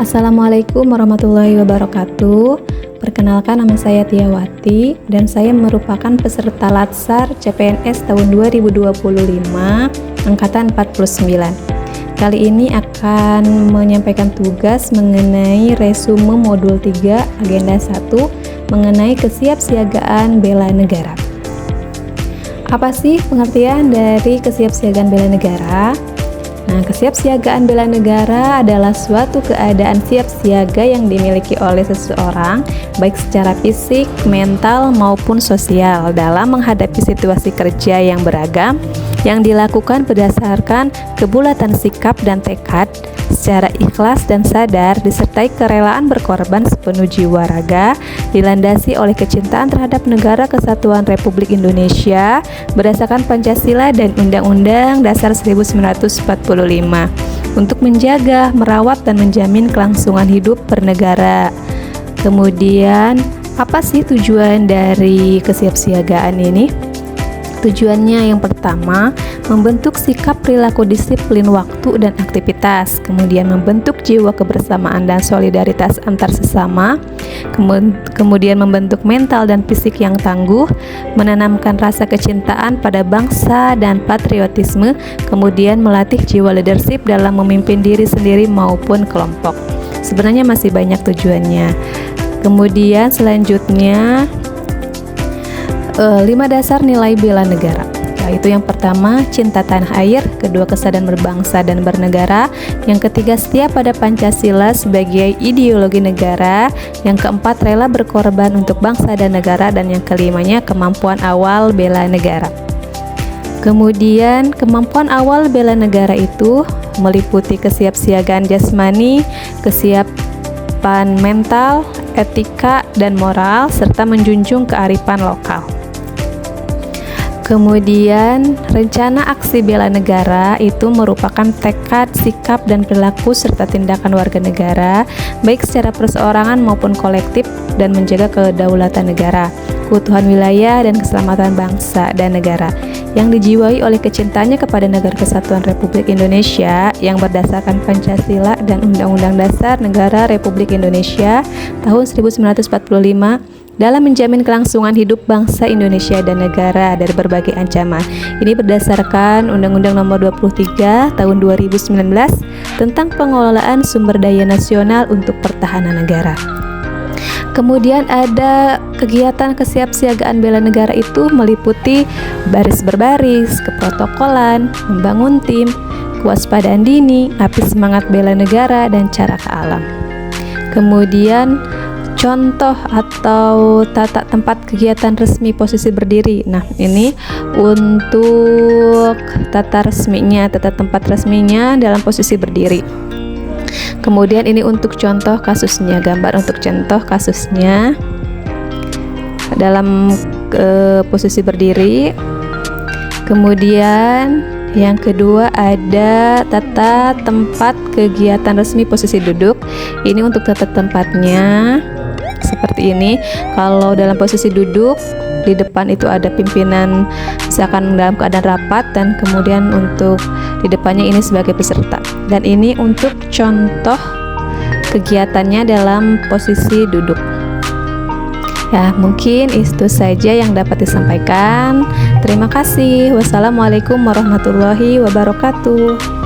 Assalamualaikum warahmatullahi wabarakatuh. Perkenalkan, nama saya Tiawati dan saya merupakan peserta Latsar CPNS tahun 2025 angkatan 49. Kali ini akan menyampaikan tugas mengenai resume modul 3 agenda 1 mengenai kesiapsiagaan bela negara. Apa sih pengertian dari kesiapsiagaan bela negara? Nah, kesiapsiagaan bela negara adalah suatu keadaan siap siaga yang dimiliki oleh seseorang, baik secara fisik, mental, maupun sosial, dalam menghadapi situasi kerja yang beragam, yang dilakukan berdasarkan kebulatan sikap dan tekad, secara ikhlas dan sadar, disertai kerelaan berkorban sepenuh jiwa raga, dilandasi oleh kecintaan terhadap negara kesatuan Republik Indonesia, berdasarkan Pancasila dan Undang-Undang Dasar 1945, untuk menjaga, merawat, dan menjamin kelangsungan hidup bernegara. Kemudian, apa sih tujuan dari kesiapsiagaan ini? Tujuannya yang pertama, membentuk sikap perilaku disiplin waktu dan aktivitas, kemudian membentuk jiwa kebersamaan dan solidaritas antar sesama, kemudian membentuk mental dan fisik yang tangguh, menanamkan rasa kecintaan pada bangsa dan patriotisme, kemudian melatih jiwa leadership dalam memimpin diri sendiri maupun kelompok. Sebenarnya masih banyak tujuannya. Kemudian selanjutnya 5 dasar nilai bela negara, yaitu yang pertama, cinta tanah air, kedua, kesadaran berbangsa dan bernegara, yang ketiga, setia pada Pancasila sebagai ideologi negara, yang keempat, rela berkorban untuk bangsa dan negara, dan yang kelimanya, kemampuan awal bela negara. Kemudian, kemampuan awal bela negara itu meliputi kesiapsiagaan jasmani, kesiapan mental, etika, dan moral, serta menjunjung kearifan lokal. Kemudian, rencana aksi bela negara itu merupakan tekad, sikap, dan perilaku serta tindakan warga negara, baik secara perseorangan maupun kolektif, dan menjaga kedaulatan negara, keutuhan wilayah, dan keselamatan bangsa dan negara, yang dijiwai oleh kecintaannya kepada negara kesatuan Republik Indonesia yang berdasarkan Pancasila dan Undang-Undang Dasar Negara Republik Indonesia tahun 1945, dalam menjamin kelangsungan hidup bangsa Indonesia dan negara dari berbagai ancaman. Ini berdasarkan Undang-Undang Nomor 23 Tahun 2019 tentang pengelolaan sumber daya nasional untuk pertahanan negara. Kemudian ada kegiatan kesiapsiagaan bela negara itu meliputi baris berbaris, keprotokolan, membangun tim, kewaspadaan dini, api semangat bela negara, dan cara ke alam. Kemudian contoh atau tata tempat kegiatan resmi posisi berdiri. Nah, ini untuk tata tempat resminya dalam posisi berdiri. Kemudian ini untuk contoh kasusnya, gambar untuk contoh kasusnya dalam posisi berdiri. Kemudian yang kedua ada tata tempat kegiatan resmi posisi duduk. Ini untuk tata tempatnya seperti ini. Kalau dalam posisi duduk, di depan itu ada pimpinan misalkan dalam keadaan rapat, dan kemudian untuk di depannya ini sebagai peserta. Dan ini untuk contoh kegiatannya dalam posisi duduk. Ya, mungkin itu saja yang dapat disampaikan. Terima kasih. Wassalamualaikum warahmatullahi wabarakatuh.